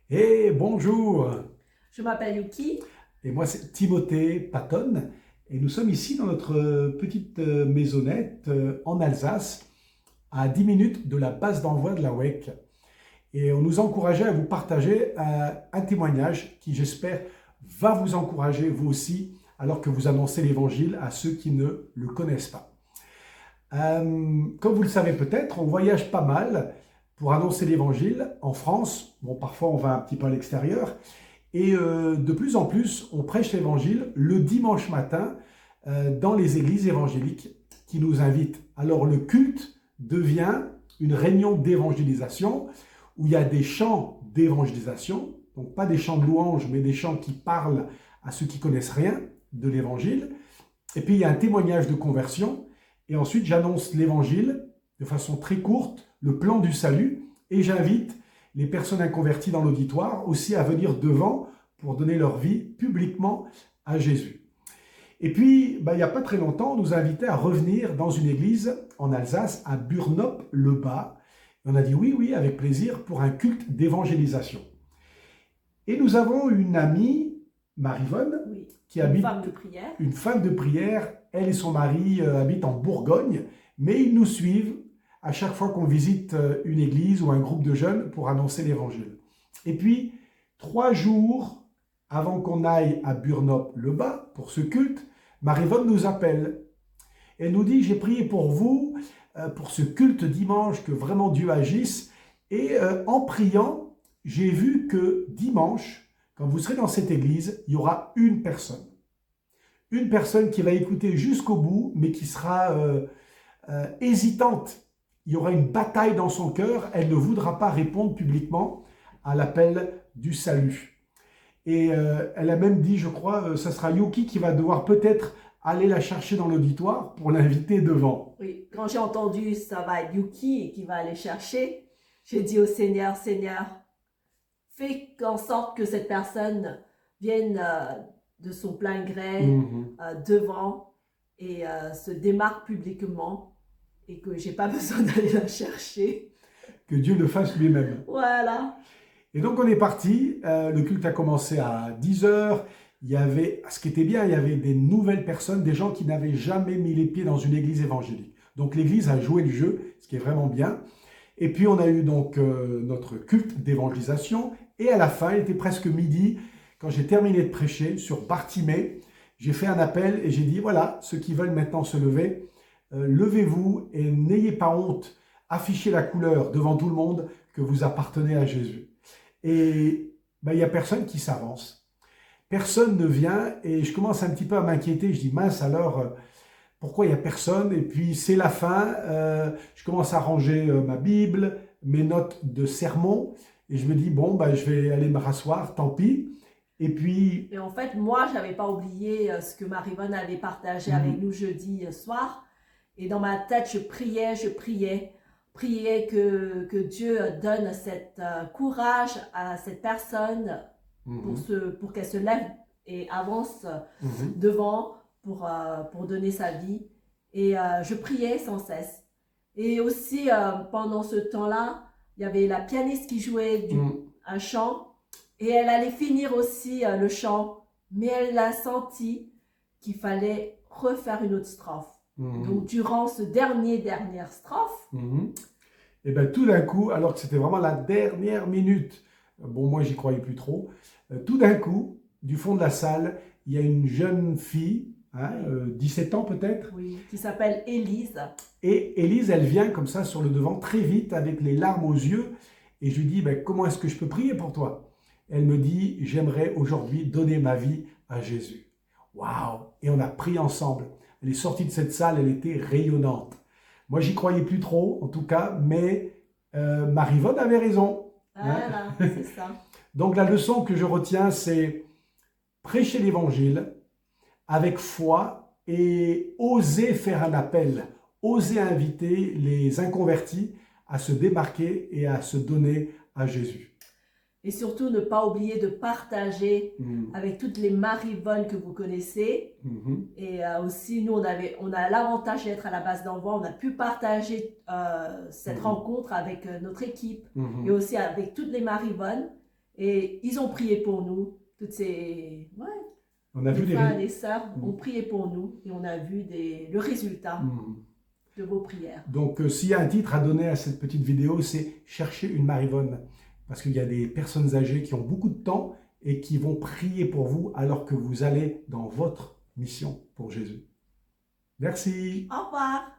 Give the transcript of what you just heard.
Et bonjour, Je m'appelle Yuki. et moi c'est Timothée Patton, et nous sommes ici dans notre petite maisonnette en Alsace, à 10 minutes de la base d'envoi de la WEC. Et on nous encourageait à vous partager un témoignage qui, j'espère, va vous encourager vous aussi, alors que vous annoncez l'évangile à ceux qui ne le connaissent pas. Comme vous le savez peut-être, on voyage pas mal pour annoncer l'évangile en France. Bon, parfois on va un petit peu à l'extérieur. Et de plus en plus, on prêche l'évangile le dimanche matin dans les églises évangéliques qui nous invitent. Alors le culte devient une réunion d'évangélisation où il y a des chants d'évangélisation, donc pas des chants de louange, mais des chants qui parlent à ceux qui connaissent rien de l'évangile. Et puis il y a un témoignage de conversion. Et ensuite, j'annonce l'évangile de façon très courte, le plan du salut, et j'invite les personnes inconverties dans l'auditoire aussi à venir devant pour donner leur vie publiquement à Jésus. Et puis, il n'y a pas très longtemps, on nous a invités à revenir dans une église en Alsace, à Burnop-le-Bas. Et on a dit oui, oui, avec plaisir, pour un culte d'évangélisation. Et nous avons une amie, Marivonne, Oui, qui une habite, femme de prière. une femme de prière. Elle et son mari habitent en Bourgogne, mais ils nous suivent à chaque fois qu'on visite une église ou un groupe de jeunes pour annoncer l'évangile. Et puis, 3 jours avant qu'on aille à Burnop-le-Bas pour ce culte, Marivonne nous appelle. Elle nous dit, j'ai prié pour vous, pour ce culte dimanche, que vraiment Dieu agisse. Et en priant, j'ai vu que dimanche, quand vous serez dans cette église, il y aura une personne. Une personne qui va écouter jusqu'au bout, mais qui sera hésitante. Il y aura une bataille dans son cœur. Elle ne voudra pas répondre publiquement à l'appel du salut. Et elle a même dit, je crois, ça sera Yuki qui va devoir peut-être aller la chercher dans l'auditoire pour l'inviter devant. Oui, quand j'ai entendu ça va être Yuki qui va aller chercher, j'ai dit au Seigneur, Seigneur, fais en sorte que cette personne vienne de son plein gré devant et se démarque publiquement et que j'ai pas besoin d'aller la chercher. Que Dieu le fasse lui-même. Voilà. Et donc on est parti, le culte a commencé à 10 heures. Il y avait, ce qui était bien, il y avait des nouvelles personnes, des gens qui n'avaient jamais mis les pieds dans une église évangélique. Donc l'église a joué le jeu, ce qui est vraiment bien. Et puis on a eu donc notre culte d'évangélisation. Et à la fin, il était presque midi, quand j'ai terminé de prêcher sur Bartimée, j'ai fait un appel et j'ai dit, voilà, ceux qui veulent maintenant se lever, levez-vous et n'ayez pas honte, affichez la couleur devant tout le monde que vous appartenez à Jésus. Et il n'y a personne qui s'avance. Personne ne vient et je commence un petit peu à m'inquiéter. Je dis, mince alors, pourquoi il n'y a personne? Et puis c'est la fin, je commence à ranger ma Bible, mes notes de sermon, et je me dis, bon, je vais aller me rasseoir, tant pis. Et puis... Et en fait, moi, j'avais pas oublié ce que Marivonne avait partagé avec nous jeudi soir. Et dans ma tête, je priais que Dieu donne cette courage à cette personne pour qu'elle se lève et avance devant pour donner sa vie. Et je priais sans cesse. Et aussi, pendant ce temps-là, il y avait la pianiste qui jouait un chant. Et elle allait finir aussi le chant, mais elle a senti qu'il fallait refaire une autre strophe. Donc, durant ce dernière strophe, Et bien tout d'un coup, alors que c'était vraiment la dernière minute, bon moi j'y croyais plus trop, tout d'un coup, du fond de la salle, il y a une jeune fille, 17 ans peut-être, oui, qui s'appelle Élise. Et Élise, elle vient comme ça sur le devant très vite avec les larmes aux yeux, et je lui dis, comment est-ce que je peux prier pour toi? Elle me dit, j'aimerais aujourd'hui donner ma vie à Jésus. Waouh! Et on a prié ensemble. Elle est sortie de cette salle, elle était rayonnante. Moi, j'y croyais plus trop, en tout cas, mais Marivonne avait raison. Voilà, c'est ça. Donc la leçon que je retiens, c'est prêcher l'évangile avec foi et oser faire un appel, oser inviter les inconvertis à se démarquer et à se donner à Jésus. Et surtout, ne pas oublier de partager avec toutes les Marivonnes que vous connaissez. Et aussi, nous, on a l'avantage d'être à la base d'envoi. On a pu partager cette rencontre avec notre équipe et aussi avec toutes les Marivonnes. Et ils ont prié pour nous. Toutes ces on a vu frères et les sœurs ont prié pour nous et on a vu le résultat de vos prières. Donc, s'il y a un titre à donner à cette petite vidéo, c'est « Chercher une Marivonne ». Parce qu'il y a des personnes âgées qui ont beaucoup de temps et qui vont prier pour vous alors que vous allez dans votre mission pour Jésus. Merci. Au revoir.